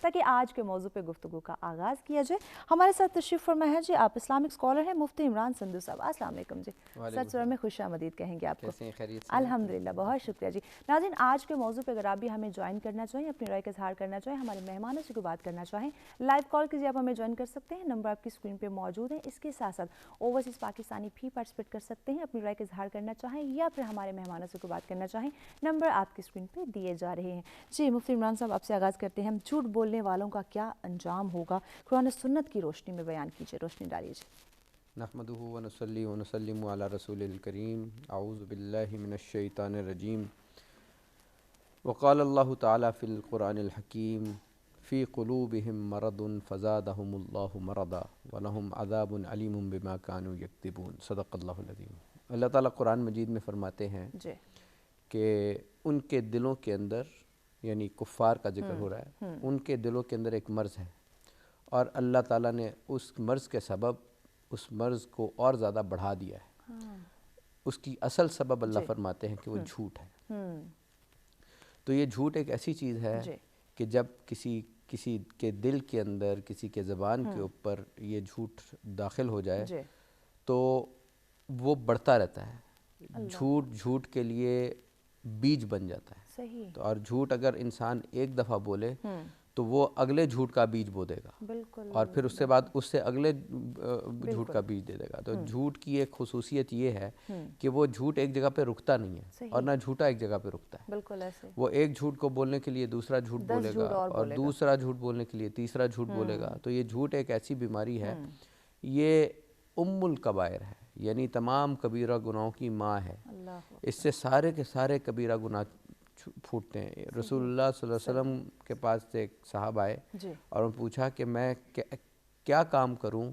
تاکہ آج کے موضوع پہ گفتگو کا آغاز کیا جائے۔ ہمارے ساتھ تشریف فرما ہے جی آپ اسلامک اسکالر ہیں مفتی عمران سندھو صاحب۔ السلام علیکم جی، سر میں خوش آمدید کہیں گے آپ کو۔ الحمدللہ، بہت شکریہ جی۔ ناظرین، آج کے موضوع پہ اگر آپ بھی ہمیں جوائن کرنا چاہیں، اپنی رائے کا اظہار کرنا چاہیں، ہمارے مہمانوں سے کوئی بات کرنا چاہیں، لائیو کال کیجیے، آپ ہمیں جوائن کر سکتے ہیں، نمبر آپ کی اسکرین پہ موجود ہے۔ اس کے ساتھ ساتھ اوورسیز پاکستانی بھی پارٹیسپیٹ کر سکتے ہیں، اپنی رائے کا اظہار کرنا چاہیں یا پھر ہمارے مہمانوں سے کوئی بات کرنا چاہیں، نمبر آپ کی اسکرین پہ دیے جا رہے ہیں۔ جی مفتی عمران صاحب، آپ سے آغاز کرتے ہیں۔ ہم جھوٹ بولنے والوں کا کیا انجام ہوگا، قرآن و سنت کی روشنی میں بیان کیجیے، روشنی ڈالیے جی۔ نحمدہ ونصلی ونسلم علی رسول الکریم، اعوذ باللہ من الشیطان الرجیم۔ وقال اللہ تعالی فی القرآن الحکیم، فی قلوبہم مرض فزادہم اللہ مرضا ولہم عذاب علیم بما کانوا یکذبون۔ صدق اللہ العظیم۔ اللہ تعالیٰ قرآن مجید میں فرماتے ہیں کہ ان کے دلوں کے اندر، یعنی کفار کا ذکر ہو رہا ہے، ان کے دلوں کے اندر ایک مرض ہے، اور اللہ تعالیٰ نے اس مرض کے سبب اس مرض کو اور زیادہ بڑھا دیا ہے۔ اس کی اصل سبب اللہ فرماتے ہیں کہ وہ جھوٹ ہے۔ تو یہ جھوٹ ایک ایسی چیز ہے کہ جب کسی کے دل کے اندر، کسی کے زبان کے اوپر یہ جھوٹ داخل ہو جائے تو وہ بڑھتا رہتا ہے۔ جھوٹ کے لیے بیج بن جاتا ہے۔ تو اور جھوٹ اگر انسان ایک دفعہ بولے تو وہ اگلے جھوٹ کا بیج بو دے گا، اور پھر اس کے بعد اس سے اگلے جھوٹ کا بیج دے دے گا۔ تو جھوٹ کی ایک خصوصیت یہ ہے کہ وہ جھوٹ ایک جگہ پہ رکتا نہیں ہے، اور نہ جھوٹا ایک جگہ پہ رکتا ہے۔ وہ ایک جھوٹ کو بولنے کے لیے دوسرا جھوٹ بولے گا، اور دوسرا جھوٹ بولنے کے لیے تیسرا جھوٹ بولے گا۔ تو یہ جھوٹ ایک ایسی بیماری ہے، یہ الکبائر ہے، یعنی تمام کبیرہ گناہوں کی ماں ہے۔ اس سے سارے کے سارے کبیرہ گناہ پھوٹتے ہیں۔ رسول اللہ صلی اللہ علیہ وسلم کے پاس سے ایک صاحب آئے اور انہوں نے پوچھا کہ میں کیا کام کروں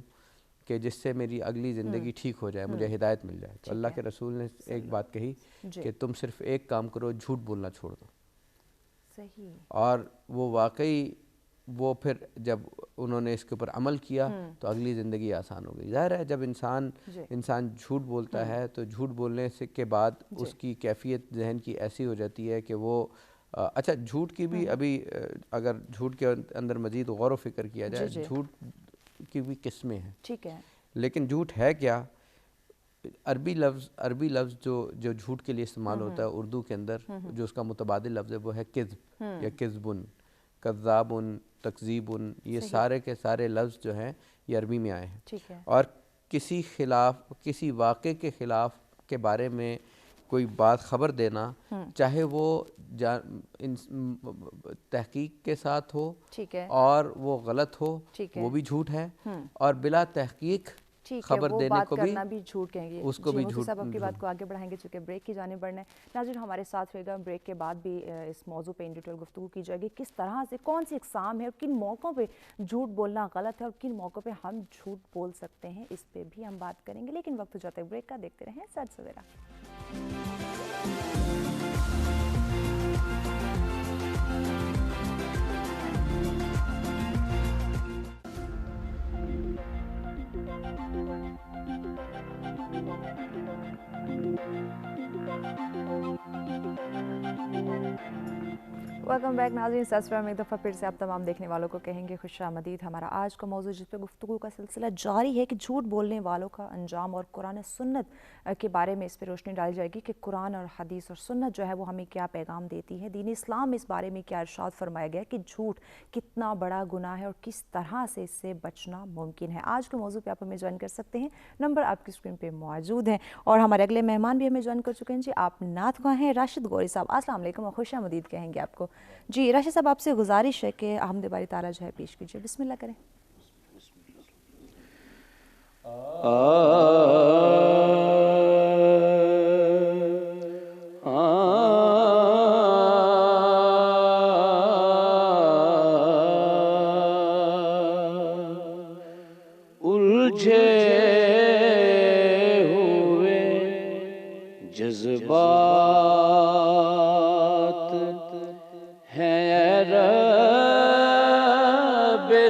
کہ جس سے میری اگلی زندگی ٹھیک ہو جائے، مجھے ہدایت مل جائے۔ تو اللہ کے رسول نے ایک بات کہی کہ تم صرف ایک کام کرو، جھوٹ بولنا چھوڑ دو۔ اور وہ واقعی وہ پھر جب انہوں نے اس کے اوپر عمل کیا تو اگلی زندگی آسان ہو گئی۔ ظاہر ہے جب انسان جھوٹ بولتا ہے تو جھوٹ بولنے سے کے بعد اس کی کیفیت ذہن کی ایسی ہو جاتی ہے کہ وہ اچھا جھوٹ کی بھی ابھی اگر جھوٹ کے اندر مزید غور و فکر کیا جائے، جھوٹ کی بھی قسمیں ہیں، ٹھیک ہے، لیکن جھوٹ ہے کیا؟ عربی لفظ جو جھوٹ کے لیے استعمال ہوتا ہے اردو کے اندر، جو اس کا متبادل لفظ ہے وہ ہے کذب یا کذبن، کذابن، تکذیبن۔ یہ سارے کے سارے لفظ جو ہیں یہ عربی میں آئے ہیں، اور کسی واقعے کے خلاف کے بارے میں کوئی بات خبر دینا، چاہے وہ تحقیق کے ساتھ ہو اور وہ غلط ہو، وہ بھی جھوٹ ہے، اور بلا تحقیق خبر دینے کو بھی جھوٹ کہیں گے۔ اس کو بھی جھوٹ۔ صاحب آپ کی بات کو آگے بڑھائیں گے چونکہ بریک کی جانب بڑھنا ہے۔ ناظرین ہمارے ساتھ ہوئے گا، بریک کے بعد بھی اس موضوع پہ ان ڈیٹیل گفتگو کی جائے گی، کس طرح سے کون سی اقسام ہے اور کن موقعوں پہ جھوٹ بولنا غلط ہے اور کن موقعوں پہ ہم جھوٹ بول سکتے ہیں، اس پہ بھی ہم بات کریں گے۔ لیکن وقت ہو جاتا ہے بریک کا، دیکھتے رہیں سچ سویرا۔ ویلکم بیک ناظرین، سسرا میں ایک دفعہ پھر سے آپ تمام دیکھنے والوں کو کہیں گے خوش آمدید۔ ہمارا آج کا موضوع جس پہ گفتگو کا سلسلہ جاری ہے کہ جھوٹ بولنے والوں کا انجام، اور قرآن سنت کے بارے میں اس پہ روشنی ڈالی جائے گی کہ قرآن اور حدیث اور سنت جو ہے وہ ہمیں کیا پیغام دیتی ہے، دین اسلام اس بارے میں کیا ارشاد فرمایا گیا کہ جھوٹ کتنا بڑا گناہ ہے اور کس طرح سے اس سے بچنا ممکن ہے۔ آج کے موضوع پہ آپ ہمیں جوائن کر سکتے ہیں، نمبر آپ کی اسکرین پہ موجود ہیں، اور ہمارے اگلے مہمان بھی ہمیں جوائن کر چکے ہیں جی۔ آپ نعت خواں ہیں راشد غوری صاحب، السلام علیکم اور خوش آمدید کہیں گے آپ کو جی۔ راشد صاحب آپ سے گزارش ہے کہ حمد باری تعالیٰ جو ہے پیش کیجیے، بسم اللہ کریں۔ الجھے ہوئے جذبات ہیں رب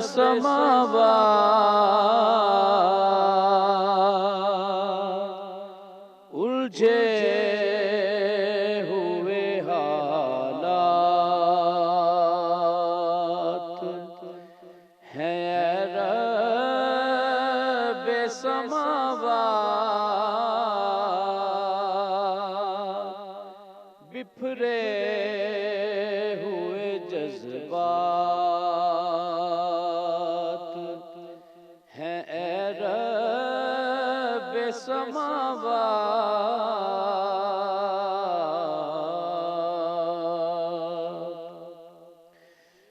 سماوات، الجھے ہوئے حالات بکھرے ہوئے جذبات ہیں اے رب سماوات،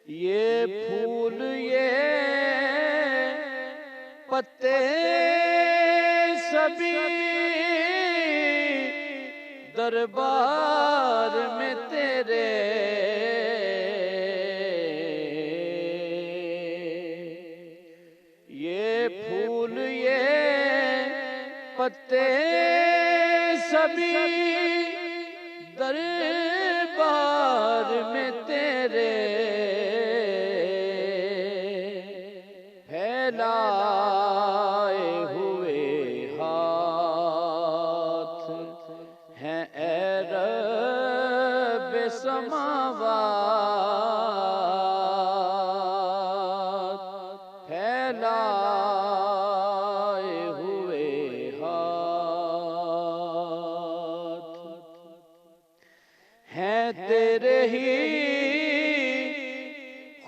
یہ پھول یہ پتے سبھی دربار میں تیرے، یہ پھول یہ پتے سبھی دربار میں تیرے، پھیلائے ہوئے ہاتھ ہیں اے رب سماوات، پھیلائے ہوئے ہاتھ ہیں تیرے ہی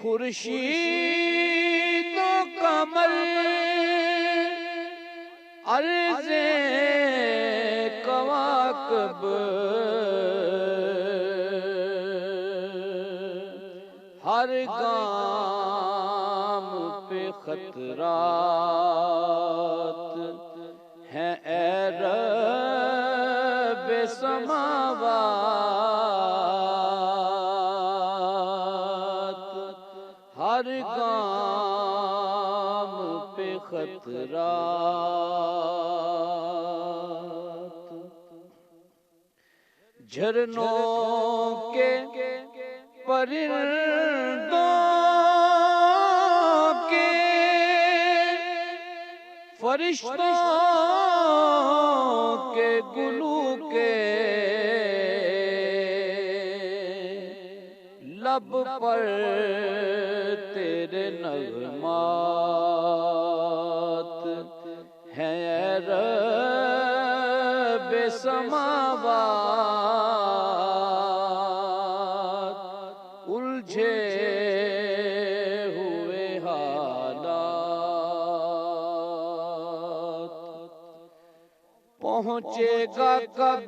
خورشید و قمر، عرضیں کواکب ہر گام پہ خطرات ہیں اے رب سماوات، ہر گام پہ خطرات، جھرنوں کے پرندوں کے فرشتوں کے گلو کے لب پر تیرے نغمات ہیں اے رب سماوات، الجھے ہوئے حالات، پہنچے گا کب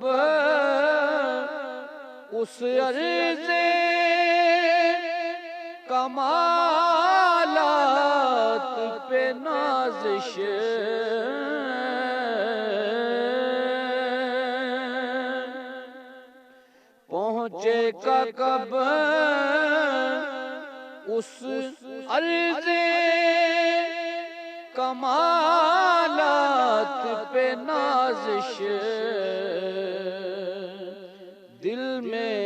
اس عرض کمالات پہ نازش، پہنچے گا کب اس عرض کمالات پہ نازش، دل میں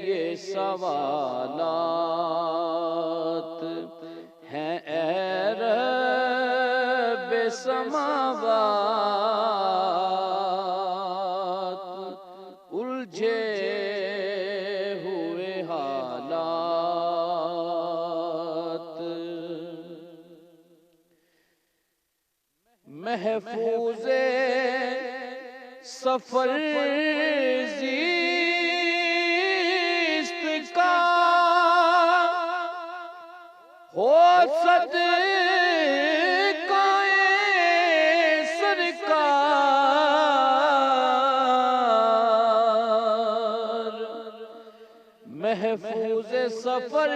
یہ سوالات ہیں اے رب سماوات، الجھے ہوئے حالات، محفوظ سفر زیست کا ہو صدقہ سرکار، محفوظ سفر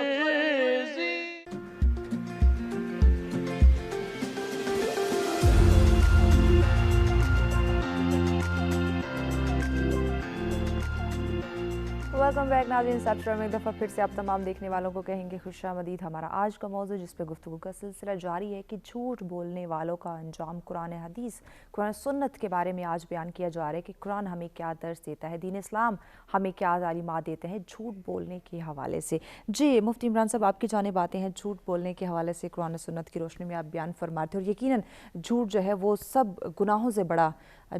ویلکم بیک ناظرین، سبسکرائب میں ایک دفعہ پھر سے آپ تمام دیکھنے والوں کو کہیں گے خوش آمدید۔ ہمارا آج کا موضوع جس پہ گفتگو کا سلسلہ جاری ہے کہ جھوٹ بولنے والوں کا انجام، قرآن حدیث، قرآن سنت کے بارے میں آج بیان کیا جا رہا ہے کہ قرآن ہمیں کیا درس دیتا ہے، دین اسلام ہمیں کیا تعلیمات دیتے ہیں جھوٹ بولنے کے حوالے سے۔ جی مفتی عمران صاحب، آپ کی جانب آتے ہیں، جھوٹ بولنے کے حوالے سے قرآن سنت کی روشنی میں آپ بیان فرماتے ہیں، اور یقیناً جھوٹ جو ہے وہ سب گناہوں سے بڑا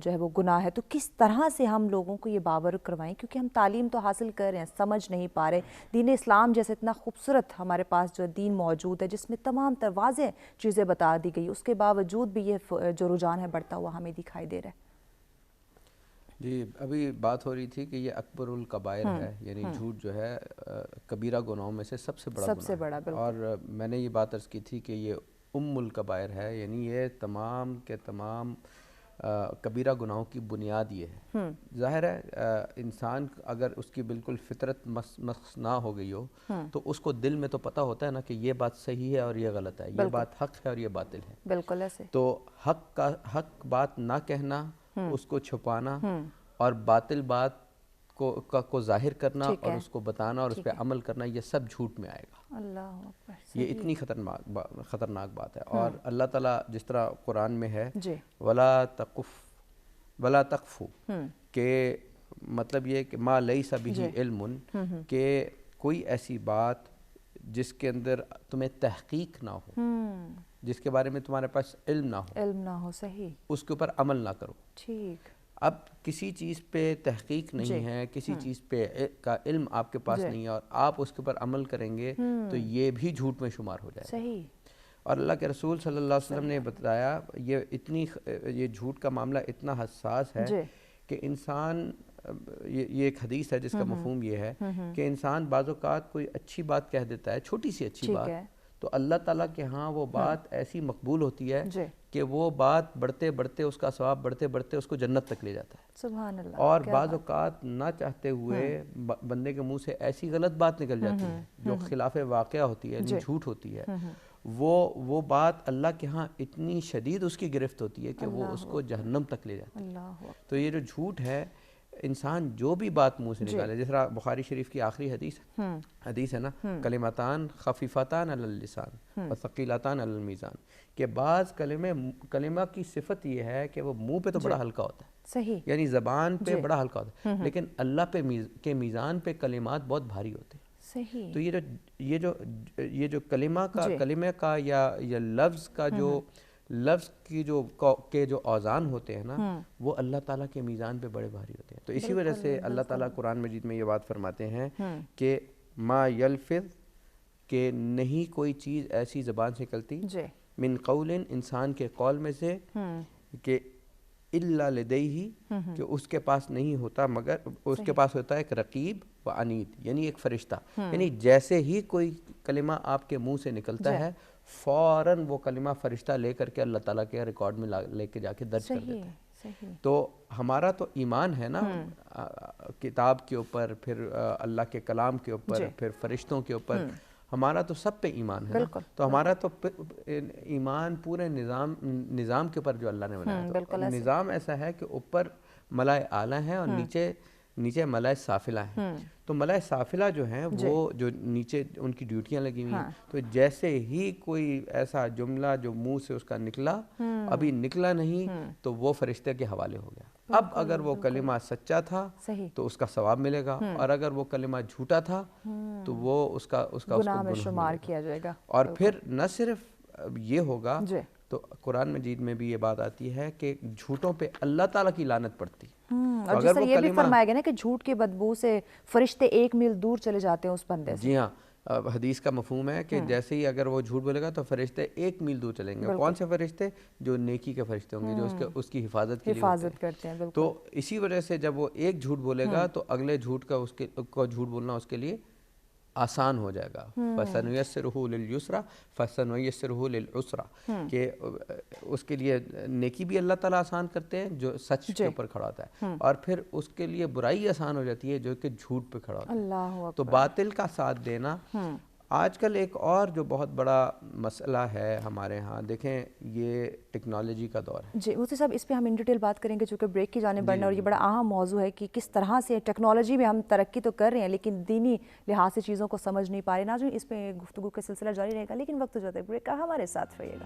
جو ہے وہ گناہ ہے، تو کس طرح سے ہم لوگوں کو یہ باور کروائیں، کیونکہ ہم تعلیم تو حاصل کر رہے ہیں، سمجھ نہیں پا رہے۔ دین اسلام جیسے اتنا خوبصورت ہمارے پاس جو دین موجود ہے، جس میں تمام تر واضح چیزیں بتا دی گئی، اس کے باوجود بھی یہ جو رجحان ہے بڑھتا ہوا ہمیں دکھائی دے رہا ہے۔ جی ابھی بات ہو رہی تھی کہ یہ اکبر الکبائر ہے، یعنی جھوٹ جو ہے کبیرہ گناہوں میں سے سب سے بڑا سب سے گناہ بڑا، ہے۔ بالکل۔ اور میں نے یہ بات عرض کی تھی کہ یہ الکبائر ہے، یعنی یہ تمام کے تمام کبیرہ گناہوں کی بنیاد یہ ہے۔ ظاہر ہے انسان اگر اس کی بالکل فطرت مس نہ ہو گئی ہو تو اس کو دل میں تو پتہ ہوتا ہے نا کہ یہ بات صحیح ہے اور یہ غلط ہے، یہ بات حق ہے اور یہ باطل ہے۔ بالکل ایسے۔ تو حق بات نہ کہنا، اس کو چھپانا اور باطل بات کو ظاہر کرنا اور اس کو بتانا اور اس پہ عمل کرنا، یہ سب جھوٹ میں آئے گا۔ اللہ اکبر، یہ اتنی خطرناک بات ہے۔ اور اللہ تعالیٰ جس طرح قرآن میں ہے وَلَا تَقْفُ، کہ مطلب یہ کہ ما لیس بہ علم، کہ کوئی ایسی بات جس کے اندر تمہیں تحقیق نہ ہو، جس کے بارے میں تمہارے پاس علم نہ ہو، صحیح، اس کے اوپر عمل نہ کرو۔ ٹھیک۔ اب کسی چیز پہ تحقیق نہیں ہے، کسی چیز پہ کا علم آپ کے پاس نہیں ہے اور آپ اس کے اوپر عمل کریں گے تو یہ بھی جھوٹ میں شمار ہو جائے گا۔ صحیح۔ اور اللہ کے رسول صلی اللہ علیہ وسلم نے بتایا یہ جھوٹ کا معاملہ اتنا حساس ہے کہ انسان، یہ ایک حدیث ہے جس کا مفہوم یہ ہے کہ انسان بعض اوقات کوئی اچھی بات کہہ دیتا ہے، چھوٹی سی اچھی بات، تو اللہ تعالیٰ کے ہاں وہ بات ایسی مقبول ہوتی ہے کہ وہ بات بڑھتے بڑھتے اس کا ثواب بڑھتے بڑھتے اس کو جنت تک لے جاتا ہے۔ سبحان اللہ۔ اور بعض اوقات نہ چاہتے ہوئے بندے کے منہ سے ایسی غلط بات نکل جاتی ہے جو خلاف واقعہ ہوتی ہے، یعنی جھوٹ ہوتی ہے، وہ بات اللہ کے ہاں اتنی شدید اس کی گرفت ہوتی ہے کہ وہ اس کو جہنم تک لے جاتی ہے۔ تو یہ جو جھوٹ ہے، انسان جو بھی بات منہ سے نکالے، جس طرح بخاری شریف کی آخری حدیث ہے نا، کلمتان خفیفتان علی اللسان وثقیلتان علی المیزان، کہ بعض کلمہ کی صفت یہ ہے کہ وہ منہ پہ تو بڑا ہلکا ہوتا ہے، صحیح، یعنی زبان پہ بڑا ہلکا ہوتا ہے، لیکن اللہ کے میزان پہ کلمات بہت بھاری ہوتے ہیں۔ صحیح۔ تو یہ جو کلمے کا یا لفظ کا جو لفظ کی جو اوزان ہوتے ہیں نا، وہ اللہ تعالیٰ کے میزان پہ بڑے بھاری ہوتے ہیں۔ تو اسی وجہ سے اللہ تعالیٰ قرآن مجید میں یہ بات فرماتے ہیں کہ ما یلفظ، کہ نہیں کوئی چیز ایسی زبان سے نکلتی، من قول، انسان کے قول میں سے، کہ الا لدیہ، کہ اس کے پاس نہیں ہوتا مگر اس کے پاس ہوتا ہے ایک رقیب و عنید، یعنی ایک فرشتہ، یعنی جیسے ہی کوئی کلمہ آپ کے منہ سے نکلتا ہے فوراً وہ کلمہ فرشتہ لے کر کے اللہ تعالیٰ کے ریکارڈ میں لے کے جا کے درج کر دیتا ہے۔ تو ہمارا تو ایمان ہے نا کتاب کے اوپر، پھر اللہ کے کلام کے اوپر، پھر فرشتوں کے اوپر، ہمارا تو سب پہ ایمان ہے نا۔ تو ہمارا تو ایمان پورے نظام کے اوپر جو اللہ نے بنایا، نظام ایسا ہے کہ اوپر ملائے اعلیٰ ہیں اور نیچے ملائے سافلہ ہیں۔ تو ملائے سافلہ جو ہیں وہ جو نیچے ان کی ڈیوٹیاں لگی ہوئی ہیں، تو جیسے ہی کوئی ایسا جملہ جو منہ سے اس کا نکلا، ابھی نکلا نہیں تو وہ فرشتے کے حوالے ہو گیا۔ اب اگر وہ کلمہ سچا تھا تو اس کا ثواب ملے گا، اور اگر وہ کلمہ جھوٹا تھا تو وہ اس کا گناہ میں شمار کیا جائے گا۔ اور پھر نہ صرف یہ ہوگا، تو قرآن مجید میں بھی یہ بات آتی ہے کہ جھوٹوں پہ اللہ تعالیٰ کی لعنت پڑتی ہے۔ اور جس طرح یہ بھی فرمایا گیا نا کہ جھوٹ کی بدبو سے فرشتے 1 میل دور چلے جاتے ہیں اس بندے سے۔ جی ہاں، حدیث کا مفہوم ہے کہ جیسے ہی اگر وہ جھوٹ بولے گا تو فرشتے 1 میل دور چلیں گے۔ کون سے فرشتے؟ جو نیکی کے فرشتے ہوں گے، جو اس کی حفاظت کے لیے حفاظت کرتے ہیں۔ تو اسی وجہ سے جب وہ ایک جھوٹ بولے گا تو اگلے جھوٹ کا جھوٹ بولنا اس کے لیے آسان ہو جائے گا۔ فَسَنُيَسِّرُهُ لِلْيُسْرَى فَسَنُيَسِّرُهُ لِلْعُسْرَى، کہ اس کے لیے نیکی بھی اللہ تعالیٰ آسان کرتے ہیں جو سچ کے اوپر کھڑا ہوتا ہے، اور پھر اس کے لیے برائی آسان ہو جاتی ہے جو کہ جھوٹ پہ کھڑا ہوتا ہے۔ اللہ اکبر۔ تو باطل کا ساتھ دینا آج کل ایک اور جو بہت بڑا مسئلہ ہے ہمارے ہاں، دیکھیں یہ ٹیکنالوجی کا دور ہے۔ جی مفتی صاحب، اس پہ ہم ان ڈیٹیل بات کریں گے چونکہ بریک کی جانب بڑھنا، اور یہ بڑا اہم موضوع ہے کہ کس طرح سے ٹیکنالوجی میں ہم ترقی تو کر رہے ہیں لیکن دینی لحاظ سے چیزوں کو سمجھ نہیں پا رہے۔ ناظرین، اس پہ گفتگو کا سلسلہ جاری رہے گا، لیکن وقت ہو جاتا ہے بریک کا، ہمارے ساتھ رہیے گا۔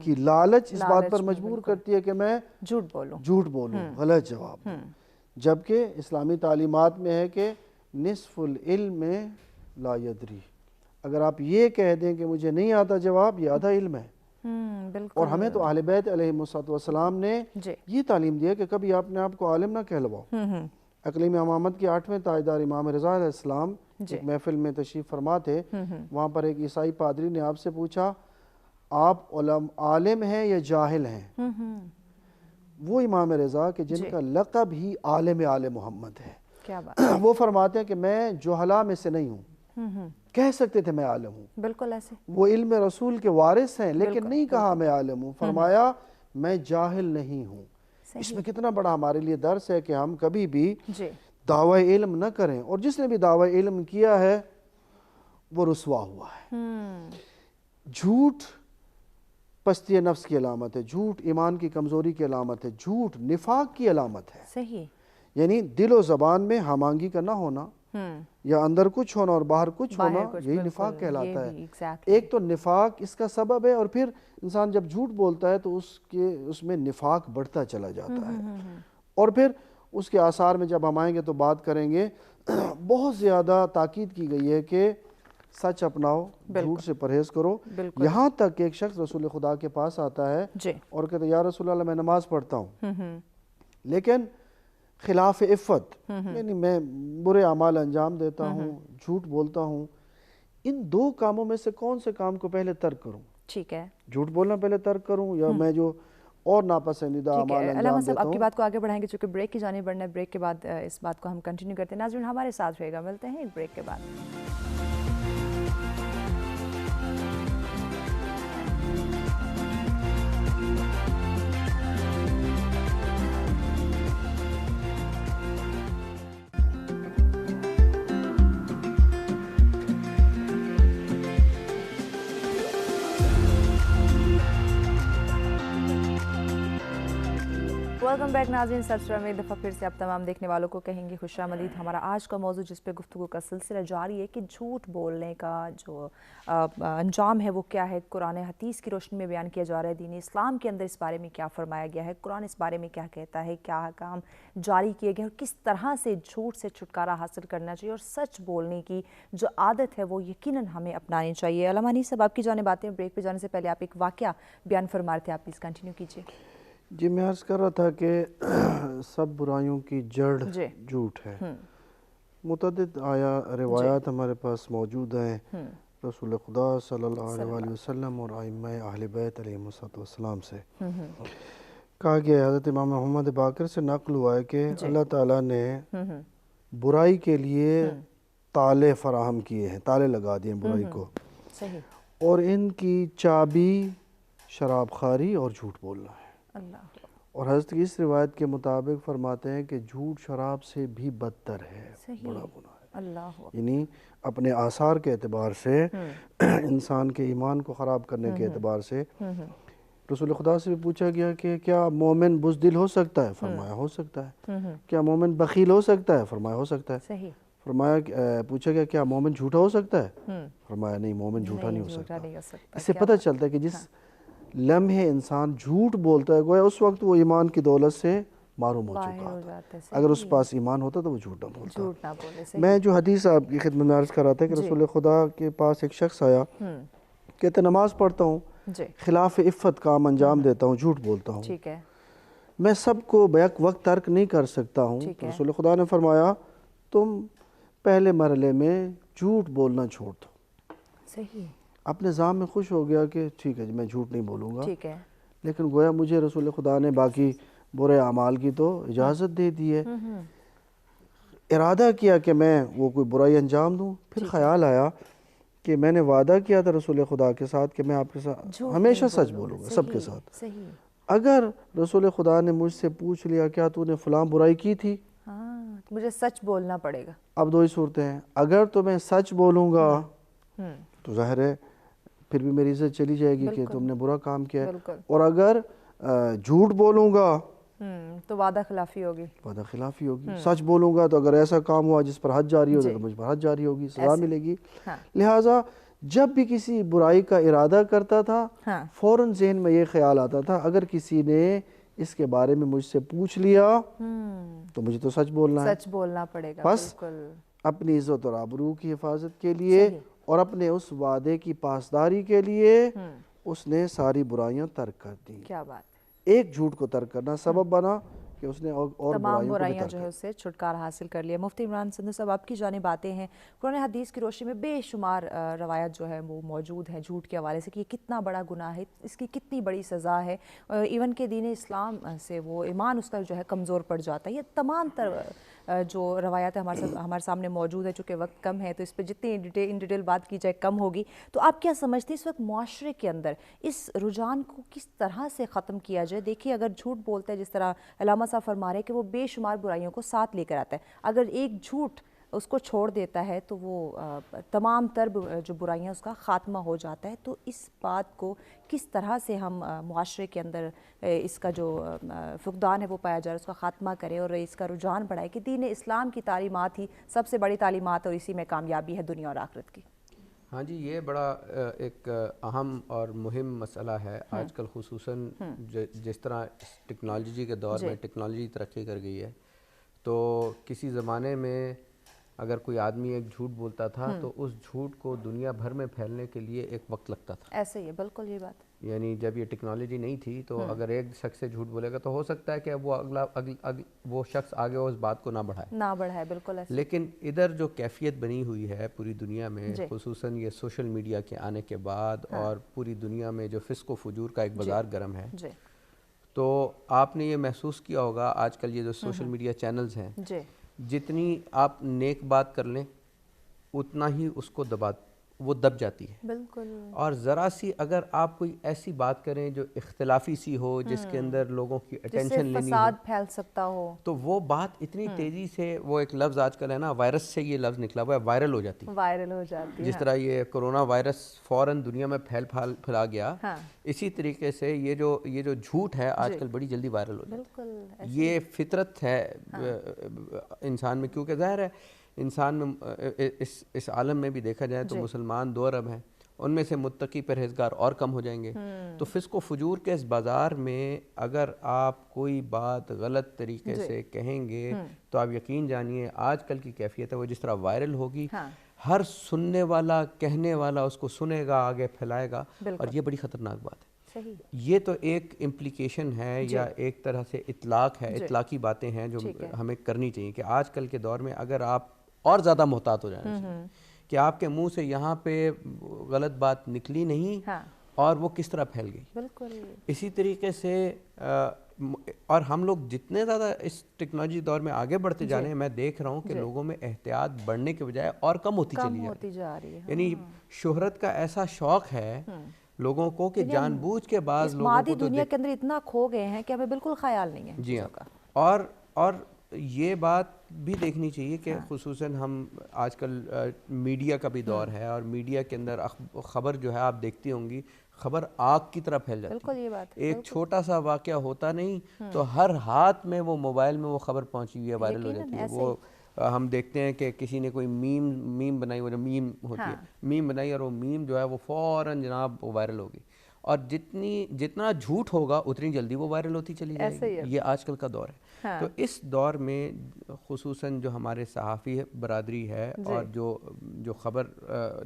کہ لالچ اس بات پر مجبور کرتی ہے کہ میں جھوٹ بولوں غلط جواب دوں، جبکہ اسلامی تعلیمات میں ہے کہ نصف العلم لا یدری، اگر آپ یہ کہہ دیں کہ مجھے نہیں آتا جواب، یہ آدھا علم ہے۔ اور ہمیں تو اہل بیت علیہم السلام نے یہ تعلیم دی ہے کہ کبھی اپنے آپ کو عالم نہ کہلواؤ۔ اقلیم امامت کے 8ویں تاجدار امام رضا علیہ السلام ایک محفل میں تشریف فرما تھے، وہاں پر ایک عیسائی پادری نے آپ سے پوچھا آپ عالم ہیں یا جاہل ہیں؟ وہ امام رضا کہ جن کا لقب ہی عالم آل محمد ہے، وہ فرماتے ہیں کہ میں جہلا میں سے نہیں ہوں، کہہ سکتے تھے میں عالم ہوں، بالکل ایسے وہ علم رسول کے وارث ہیں لیکن نہیں کہا میں عالم ہوں، فرمایا میں جاہل نہیں ہوں۔ اس میں کتنا بڑا ہمارے لیے درس ہے کہ ہم کبھی بھی دعوی علم نہ کریں، اور جس نے بھی دعوی علم کیا ہے وہ رسوا ہوا ہے۔ جھوٹ پستی نفس کی علامت ہے، جھوٹ ایمان کی کمزوری کی علامت ہے، جھوٹ نفاق کی علامت ہے۔ صحیح، یعنی دل و زبان میں ہم آہنگی کا نہ ہونا، یا اندر کچھ ہونا اور باہر کچھ ہونا، یہی نفاق کہلاتا ہے۔ ایک تو نفاق اس کا سبب ہے، اور پھر انسان جب جھوٹ بولتا ہے تو اس میں نفاق بڑھتا چلا جاتا ہے، اور پھر اس کے آثار میں جب ہم آئیں گے تو بات کریں گے، بہت زیادہ تاکید کی گئی ہے کہ سچ اپناؤ، جھوٹ سے پرہیز کرو۔ یہاں تک کہ ایک شخص رسول خدا کے پاس آتا ہے اور کہتا ہے یا رسول اللہ میں نماز پڑھتا ہوں لیکن خلاف عفت، یعنی میں برے اعمال انجام دیتا ہوں، جھوٹ بولتا ہوں، ان دو کاموں میں سے کون سے کام کو پہلے ترک کروں؟ ٹھیک ہے، جھوٹ بولنا پہلے ترک کروں یا میں جو اور ناپسندیدہ اعمال انجام دیتا آپ کی ہوں؟ بات کو آگے بڑھائیں گے چونکہ بریک کی جانب بڑھنا ہے، بریک کے بعد اس بات کو ہم کنٹینیو کرتے ہیں۔ ناظرین ہمارے ساتھ رہے گا، ملتے ہیں ایک بریک کے بعد۔ ویلکم بیک ناظرین، سبسٹرا میں ایک دفعہ پھر سے آپ تمام دیکھنے والوں کو کہیں گے خوش آمدید۔ ہمارا آج کا موضوع جس پہ گفتگو کا سلسلہ جاری ہے کہ جھوٹ بولنے کا جو انجام ہے وہ کیا ہے، قرآن حدیث کی روشنی میں بیان کیا جا رہا ہے، دین اسلام کے اندر اس بارے میں کیا فرمایا گیا ہے، قرآن اس بارے میں کیا کہتا ہے، کیا کام جاری کیے گئے اور کس طرح سے جھوٹ سے چھٹکارا حاصل کرنا چاہیے، اور سچ بولنے کی جو عادت ہے وہ یقیناً ہمیں اپنانی چاہیے۔ علامہ انیس صاحب آپ کی جانب آتے ہیں، بریک پہ جانے سے پہلے آپ ایک واقعہ بیان فرما رہے تھے، آپ پلیز کنٹینیو کیجیے۔ جی میں عرض کر رہا تھا کہ سب برائیوں کی جڑ جھوٹ ہے۔ متعدد روایات ہمارے پاس موجود ہیں رسول خدا صلی اللہ علیہ وسلم اور ائمہ اہل بیت علیہم السلام سے۔ کہا گیا ہے، حضرت امام محمد باقر سے نقل ہوا ہے کہ اللہ تعالیٰ نے برائی کے لیے تالے فراہم کیے ہیں، تالے لگا دیے ہیں برائی کو، اور ان کی چابی شراب خواری اور جھوٹ بولنا ہے۔ اور حضرت کی اس روایت کے مطابق فرماتے ہیں کہ جھوٹ شراب سے بھی بدتر ہے، بڑا گناہ ہے۔ یعنی اپنے آثار کے اعتبار سے، انسان کے ایمان کو خراب کرنے کے اعتبار سے۔ رسول خدا سے بھی پوچھا گیا کہ کیا مومن بزدل ہو سکتا ہے؟ فرمایا ہو سکتا ہے۔ کیا مومن بخیل ہو سکتا ہے؟ فرمایا ہو سکتا ہے۔ فرمایا پوچھا گیا کیا مومن جھوٹا ہو سکتا ہے؟ فرمایا نہیں، مومن جھوٹا نہیں ہو سکتا۔ اس سے پتہ چلتا ہے کہ جس لمحے انسان جھوٹ بولتا ہے گویا اس وقت وہ ایمان کی دولت سے معروم ہو چکا ہے۔ اگر اس پاس ایمان ہوتا تو وہ جھوٹ نہ بولتا۔ میں جو حدیث آپ کی خدمت میں عرض کر رہا تھا کہ رسول خدا کے پاس ایک شخص آیا، کہتے نماز پڑھتا ہوں، خلاف عفت کام انجام دیتا ہوں، جھوٹ بولتا ہوں، میں سب کو بیک وقت ترک نہیں کر سکتا ہوں۔ رسول خدا نے فرمایا تم پہلے مرحلے میں جھوٹ بولنا چھوڑ دو۔ اپنے ذات میں خوش ہو گیا کہ ٹھیک ہے جی میں جھوٹ نہیں بولوں گا، لیکن گویا مجھے رسول خدا نے باقی برے اعمال کی تو اجازت دے دی ہے۔ ارادہ کیا کہ میں وہ کوئی برائی انجام دوں، پھر خیال آیا کہ میں نے وعدہ کیا تھا رسول خدا کے ساتھ کہ میں آپ کے ساتھ ہمیشہ سچ بولوں گا سب کے ساتھ۔ اگر رسول خدا نے مجھ سے پوچھ لیا کیا تو نے فلاں برائی کی تھی، مجھے سچ بولنا پڑے گا۔ اب دو ہی صورتیں ہیں، اگر تو میں سچ بولوں گا تو ظاہر ہے پھر بھی میری عزت چلی جائے گی کہ تم نے برا کام کیا ہے، اور اگر جھوٹ بولوں گا تو وعدہ خلافی ہوگی، وعدہ خلافی ہوگی۔ سچ بولوں گا تو اگر ایسا کام ہوا جس پر حد جاری ہوگا تو مجھ پر حد جاری ہوگی، سزا ملے گی۔ لہٰذا جب بھی کسی برائی کا ارادہ کرتا تھا ہاں فوراً ذہن میں یہ خیال آتا تھا اگر کسی نے اس کے بارے میں مجھ سے پوچھ لیا تو مجھے تو سچ بولنا ہے. سچ بولنا پڑے گا. بس بالکل اپنی عزت اور آبرو کی حفاظت کے لیے اور اپنے اس وعدے کی پاسداری کے لیے اس نے ساری برائیاں ترک کر دی. کیا بات. ایک جھوٹ کو ترک کرنا سبب بنا کہ اس نے اور تمام برائیوں کو بھی برائیاں ترک جو ہے کر اس سے چھٹکارا حاصل کر لیا. مفتی عمران سندھ صاحب آپ کی جانب باتیں ہیں. قرآن حدیث کی روشنی میں بے شمار روایت جو ہے وہ موجود ہیں جھوٹ کے حوالے سے کہ یہ کتنا بڑا گناہ ہے, اس کی کتنی بڑی سزا ہے. ایون کہ دین اسلام سے وہ ایمان اس کا جو ہے کمزور پڑ جاتا ہے. یہ تمام تر جو روایات ہمارے سامنے موجود ہے, چونکہ وقت کم ہے تو اس پہ جتنی ان ڈیٹیل بات کی جائے کم ہوگی. تو آپ کیا سمجھتے ہیں اس وقت معاشرے کے اندر اس رجحان کو کس طرح سے ختم کیا جائے؟ دیکھیے اگر جھوٹ بولتا ہے, جس طرح علامہ صاحب فرما رہے ہیں کہ وہ بے شمار برائیوں کو ساتھ لے کر آتا ہے, اگر ایک جھوٹ اس کو چھوڑ دیتا ہے تو وہ تمام تر جو برائیاں اس کا خاتمہ ہو جاتا ہے. تو اس بات کو کس طرح سے ہم معاشرے کے اندر اس کا جو فقدان ہے وہ پایا جائے, اس کا خاتمہ کریں اور اس کا رجحان بڑھائے کہ دین اسلام کی تعلیمات ہی سب سے بڑی تعلیمات اور اسی میں کامیابی ہے دنیا اور آخرت کی؟ ہاں جی, یہ بڑا ایک اہم اور مہم مسئلہ ہے آج کل, خصوصاً جس طرح ٹیکنالوجی کے دور میں ٹیکنالوجی ترقی کر گئی ہے. تو کسی زمانے میں اگر کوئی آدمی ایک جھوٹ بولتا تھا تو اس جھوٹ کو دنیا بھر میں پھیلنے کے لیے ایک وقت لگتا تھا. ایسے ہی ہے, بالکل یہ بات. یعنی جب یہ ٹیکنالوجی نہیں تھی تو اگر ایک شخص سے جھوٹ بولے گا تو ہو سکتا ہے کہ وہ شخص آگے اس بات کو نہ بڑھائے. بالکل ایسے. لیکن ادھر جو کیفیت بنی ہوئی ہے پوری دنیا میں, خصوصاً یہ سوشل میڈیا کے آنے کے بعد اور پوری دنیا میں جو فسق و فجور کا ایک بازار گرم ہے, تو آپ نے یہ محسوس کیا ہوگا آج کل یہ جو سوشل میڈیا چینلز ہیں, جتنی آپ نیک بات کر لیں اتنا ہی اس کو وہ دب جاتی ہے. بالکل. اور ذرا سی اگر آپ کوئی ایسی بات کریں جو اختلافی سی ہو, جس کے اندر لوگوں کی اٹینشن لینی ہو, فساد پھیل سکتا ہو, تو وہ بات اتنی تیزی سے, وہ ایک لفظ آج کل ہے نا, وائرس سے یہ لفظ نکلا ہوا ہے, وائرل ہو جاتی ہے. جس طرح یہ کرونا وائرس فوراً دنیا میں پھیلا گیا, اسی طریقے سے یہ جو جھوٹ ہے آج کل بڑی جلدی وائرل ہو جاتا ہے. یہ فطرت ہے انسان میں, کیونکہ ظاہر ہے انسان میں اس عالم میں بھی دیکھا جائے تو مسلمان 2 ارب ہیں, ان میں سے متقی پرہیزگار اور کم ہو جائیں گے. تو فسق و فجور کے اس بازار میں اگر آپ کوئی بات غلط طریقے سے کہیں گے تو آپ یقین جانیے آج کل کی کیفیت ہے وہ جس طرح وائرل ہوگی, ہر سننے والا کہنے والا اس کو سنے گا, آگے پھیلائے گا, اور یہ بڑی خطرناک بات ہے. یہ تو ایک امپلیکیشن ہے یا ایک طرح سے اطلاق ہے, اطلاقی باتیں ہیں جو ہمیں کرنی چاہیے کہ آج کل کے دور میں اگر آپ اور زیادہ محتاط ہو جانا چاہیے کہ آپ کے منہ سے یہاں پہ غلط بات نکلی نہیں اور وہ کس طرح پھیل گئی. بالکل. اسی طریقے سے اور ہم لوگ جتنے زیادہ اس ٹیکنالوجی دور میں آگے بڑھتے جا رہے ہیں, میں دیکھ رہا ہوں کہ لوگوں میں احتیاط بڑھنے کے بجائے اور کم ہوتی چلی جا رہی ہے. یعنی شہرت کا ایسا شوق ہے لوگوں کو کہ جان بوجھ کے بعض لوگوں کو تو دنیا کے اندر اتنا کھو گئے ہیں کہ ہمیں بالکل خیال نہیں ہے. جی ہاں. اور یہ بات بھی دیکھنی چاہیے کہ خصوصاً ہم آج کل میڈیا کا بھی دور ہے, اور میڈیا کے اندر خبر جو ہے آپ دیکھتی ہوں گی, خبر آگ کی طرح پھیل جاتی ہے. ایک چھوٹا سا واقعہ ہوتا نہیں تو ہر ہاتھ میں وہ موبائل میں وہ خبر پہنچی ہوئی ہے, وائرل ہو جاتی ہے. وہ ہم دیکھتے ہیں کہ کسی نے کوئی میم بنائی, وہ جو میم ہوتی ہے, میم بنائی, اور وہ میم جو ہے وہ فوراً جناب وہ وائرل ہوگی. اور جتنا جھوٹ ہوگا اتنی جلدی وہ وائرل ہوتی چلی جائے گی. یہ آج کل کا دور ہے. تو اس دور میں خصوصاً جو ہمارے صحافی برادری ہے اور جو خبر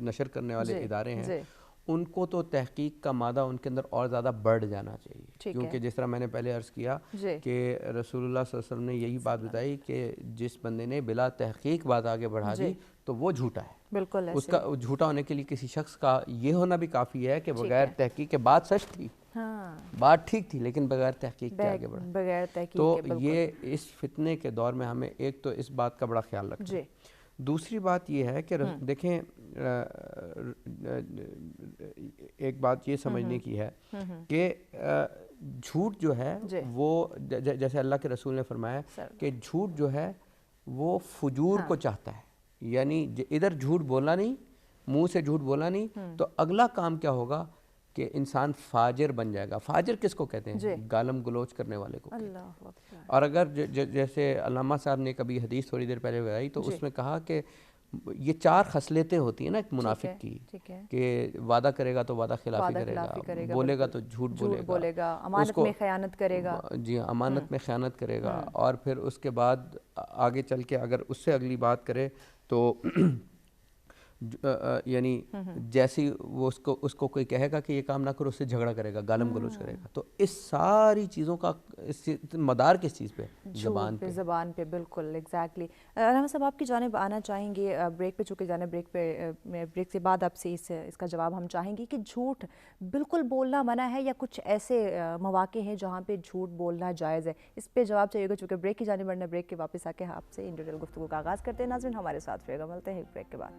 نشر کرنے والے ادارے ہیں, ان کو تو تحقیق کا مادہ ان کے اندر اور زیادہ بڑھ جانا چاہیے. کیونکہ جس طرح میں نے پہلے عرض کیا کہ رسول اللہ صلی اللہ علیہ وسلم نے یہی بات بتائی کہ جس بندے نے بلا تحقیق بات آگے بڑھا دی تو وہ جھوٹا ہے. بالکل. اس کا جھوٹا ہونے کے لیے کسی شخص کا یہ ہونا بھی کافی ہے کہ بغیر تحقیق کے بات سچ تھی, بات ٹھیک تھی, لیکن بغیر تحقیق کے آگے بڑھا. تو یہ اس فتنے کے دور میں ہمیں ایک تو اس بات کا بڑا خیال رکھنا ہے. دوسری بات یہ ہے کہ دیکھیں ایک بات یہ سمجھنے کی ہے کہ جھوٹ جو ہے وہ جیسے اللہ کے رسول نے فرمایا کہ جھوٹ جو ہے وہ فجور کو چاہتا ہے. یعنی ادھر جھوٹ بولا نہیں, منہ سے جھوٹ بولا نہیں, تو اگلا کام کیا ہوگا کہ انسان فاجر بن جائے گا. فاجر کس کو کہتے ہیں؟ گالم گلوچ کرنے والے کو. اور اگر جیسے علامہ صاحب نے کبھی حدیث تھوڑی دیر پہلے بتائی تو اس میں کہا کہ یہ 4 خصلتیں ہوتی ہیں نا ایک منافق کی، ٹھیک ہے، کہ وعدہ کرے گا تو وعدہ خلافی کرے گا، بولے گا تو جھوٹ بولے گا، امانت میں خیانت کرے گا، جی امانت میں خیانت کرے گا، اور پھر اس کے بعد آگے چل کے اگر اس سے اگلی بات کرے تو یعنی جیسی وہ اس کو کوئی کہے گا کہ یہ کام نہ کرو، اس سے جھگڑا کرے گا، گالم گلوچ کرے گا. تو اس ساری چیزوں کا مدار کس چیز پہ؟ زبان پہ. بالکل ایگزیکٹلی. رحمت صاحب آپ کی جانب آنا چاہیں گے بریک پہ، چونکہ جانے بریک سے بعد آپ سے اس کا جواب ہم چاہیں گے کہ جھوٹ بالکل بولنا منع ہے یا کچھ ایسے مواقع ہیں جہاں پہ جھوٹ بولنا جائز ہے؟ اس پہ جواب چاہیے گا چونکہ بریک کی جانب بڑھنا. بریک کے واپس آ کے آپ سے انڈیویجول گفتگو کا آغاز کرتے ہیں. ناظرین ہمارے ساتھ رہے گا، ملتے ہیں ایک بریک کے بعد.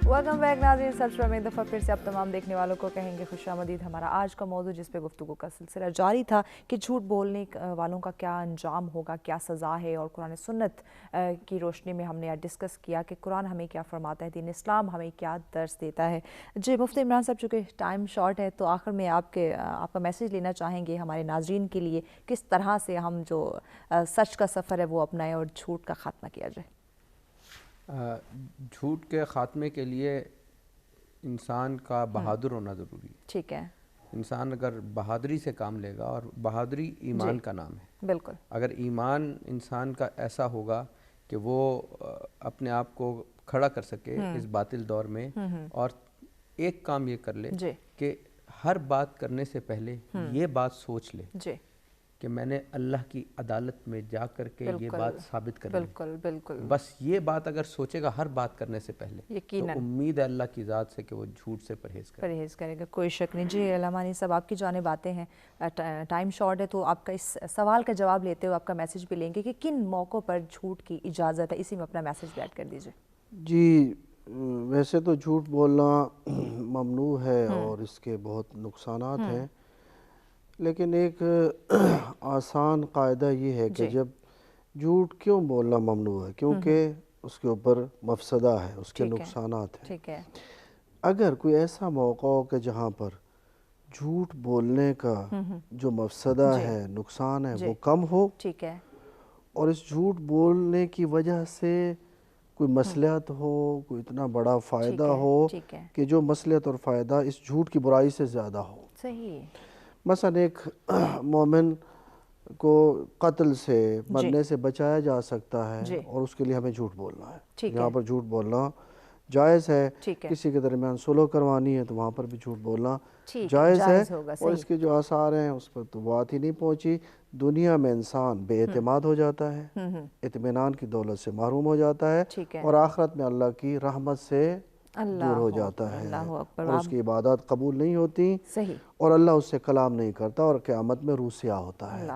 ویلکم بیک ناظرین. سب میں دفعہ پھر سے آپ تمام دیکھنے والوں کو کہیں گے خوش آمدید. ہمارا آج کا موضوع جس پہ گفتگو کا سلسلہ جاری تھا کہ جھوٹ بولنے والوں کا کیا انجام ہوگا، کیا سزا ہے، اور قرآن سنت کی روشنی میں ہم نے ڈسکس کیا کہ قرآن ہمیں کیا فرماتا ہے، دین اسلام ہمیں کیا درس دیتا ہے. جی مفتی عمران صاحب، چونکہ ٹائم شارٹ ہے تو آخر میں آپ کا میسیج لینا چاہیں گے ہمارے ناظرین کے لیے، کس طرح سے ہم جو سچ کا سفر ہے وہ اپنائیں اور جھوٹ کا خاتمہ کیا جائے. جھوٹ کے خاتمے کے لیے انسان کا بہادر ہونا ضروری ہے. ٹھیک ہے. انسان اگر بہادری سے کام لے گا، اور بہادری ایمان کا نام ہے. بالکل. اگر ایمان انسان کا ایسا ہوگا کہ وہ اپنے آپ کو کھڑا کر سکے اس باطل دور میں، اور ایک کام یہ کر لے کہ ہر بات کرنے سے پہلے یہ بات سوچ لے کہ میں نے اللہ کی عدالت میں جا کر کے یہ بات ثابت کرنی. بالکل بالکل. بس یہ بات اگر سوچے گا ہر بات کرنے سے پہلے، تو امید ہے اللہ کی ذات سے کہ وہ جھوٹ سے پرہیز کرے گا. کوئی شک نہیں. جی علامانی صاحب آپ کی جانب آتے ہیں. ٹائم شارٹ ہے تو آپ کا اس سوال کا جواب لیتے ہوئے آپ کا میسیج بھی لیں گے کہ کن موقعوں پر جھوٹ کی اجازت ہے. اسی میں اپنا میسیج بھی ایڈ کر دیجیے. جی ویسے تو جھوٹ بولنا ممنوع ہے اور اس کے بہت نقصانات ہیں، لیکن ایک آسان قاعدہ یہ ہے کہ جب جھوٹ کیوں بولنا ممنوع ہے، کیونکہ اس کے اوپر مفسدہ ہے، اس کے نقصانات ہیں. ٹھیک ہے. اگر کوئی ایسا موقع ہو کہ جہاں پر جھوٹ بولنے کا جو مفسدہ ہے، نقصان ہے، وہ کم ہو، ٹھیک ہے، اور اس جھوٹ بولنے کی وجہ سے کوئی مصلحت ہو، کوئی اتنا بڑا فائدہ ہو کہ جو مصلحت اور فائدہ اس جھوٹ کی برائی سے زیادہ ہو. صحیح. مثلا ایک مومن کو قتل سے، مرنے سے بچایا جا سکتا ہے، اور اس کے لیے ہمیں جھوٹ بولنا ہے. یہاں پر جھوٹ بولنا جائز ہے. کسی کے درمیان صلح کروانی ہے تو وہاں پر بھی جھوٹ بولنا جائز ہے. اور اس کے جو آثار ہیں اس پر تو بات ہی نہیں پہنچی. دنیا میں انسان بے اعتماد ہو جاتا ہے، اطمینان کی دولت سے محروم ہو جاتا ہے، اور آخرت میں اللہ کی رحمت سے دور ہو جاتا ہے، اور اس کی عبادات قبول نہیں ہوتی، اور اللہ اس سے کلام نہیں کرتا، اور قیامت میں روح سیاہ ہوتا ہے.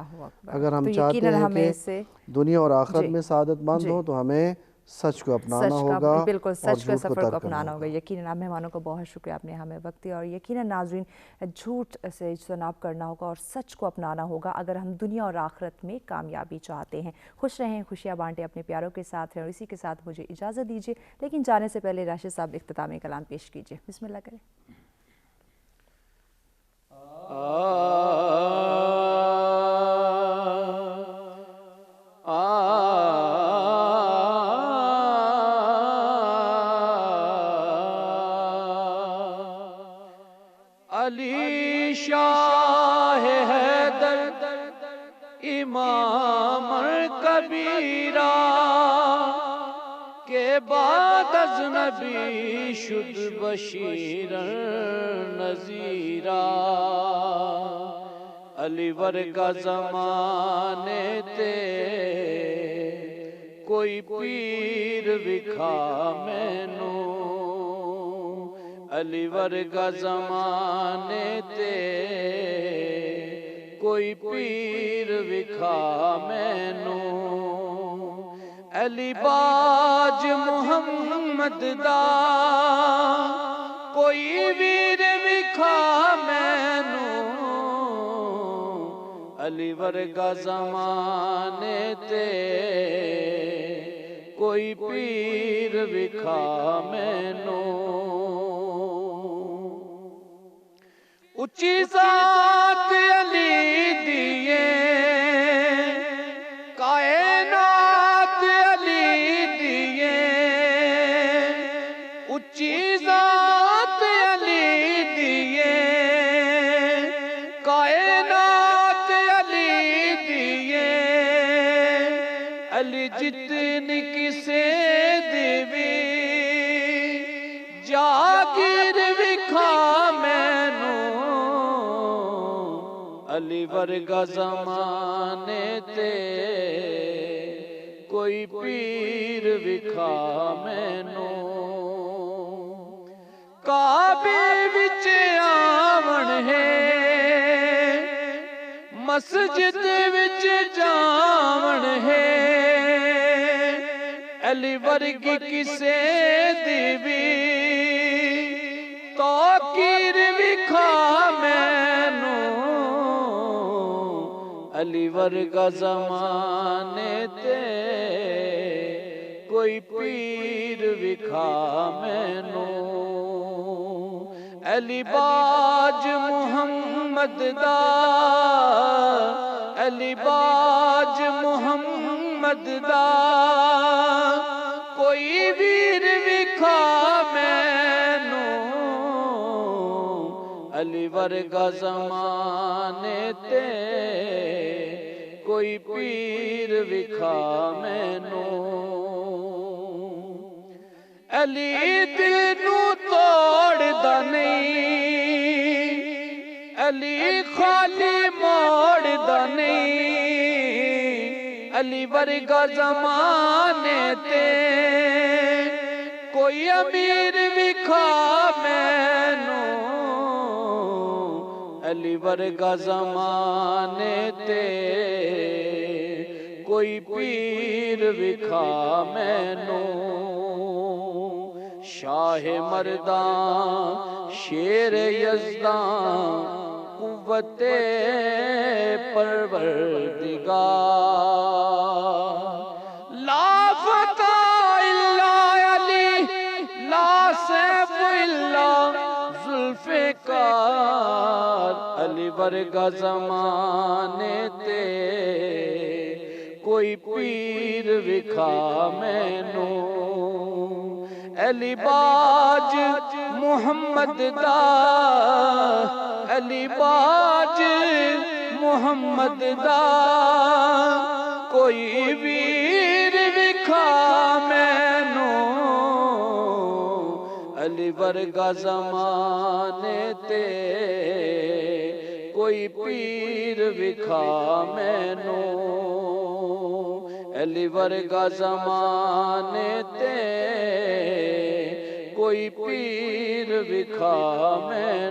اگر ہم چاہتے ہیں کہ دنیا اور آخرت میں سعادت مند ہو تو ہمیں سچ کو اپنانا ہوگا، بالکل اور سچ کا جھوٹ کو سفر کو ترک اپنانا ہوگا. یقیناً آپ مہمانوں کو بہت شکریہ، آپ نے ہمیں وقت دیا. اور یقیناً ناظرین جھوٹ سے اجتناب کرنا ہوگا اور سچ کو اپنانا ہوگا اگر ہم دنیا اور آخرت میں کامیابی چاہتے ہیں. خوش رہیں، خوشیاں بانٹیں، اپنے پیاروں کے ساتھ رہیں، اور اسی کے ساتھ مجھے اجازت دیجیے. لیکن جانے سے پہلے راشد صاحب اختتامی کلام پیش کیجیے. بسم اللہ کریں. علی شاہ حیدر امام کبیرہ کے بعد از نبی شد بشیر نذیرہ. علی ورگا زمانے تے کوئی پیر وکھا مینوں، علی ورگا زمانے تے کوئی پیر وکھا مینوں. علی باج محمد دا کوئی ویر وکھا مینوں، علی ورگا زمانے تے کوئی پیر وکھا مینوں اچھی ذات علی دیے کائنات علی دیے اچھی ذات علی دیے کائنات علی دیے علی جتنی کسے دیوی جاگیر وکھا علی ورگا زمانے تے کوئی پیر وکھا مینوں کعبے وچ آون ہے مسجد وچ جاون ہے علی ورگی کسے دی وی توقیر وکھا مینوں علی ورگا زمانے تے کوئی پیر وکھا مینوں علی باج محمد دا علی باج محمد دا کوئی ویر وکھا مینوں علی ورگا زمانے تے کوئی پیر وکھا مینوں علی دل نوں توڑدا نہیں علی خالی موڑدا نہیں علی ورگا زمانے تے کوئی امیر وکھا مینوں علی ورگا زمانے تے کوئی پیر وکھا مینوں شاہ مرداں شیر یزداں قوت پروردگار لا فتح الا علی لا سیف الا ذوالفقار علی ورگا زمانے تے کوئی پیر وکھا مینوں علی باج محمد دا علی باج محمد دا کوئی ویر وکھا مینوں علی ورگا زمانے تے کوئی پیر وکھا مینوں علی ورگا زمانے تے کوئی پیر وکھا مینوں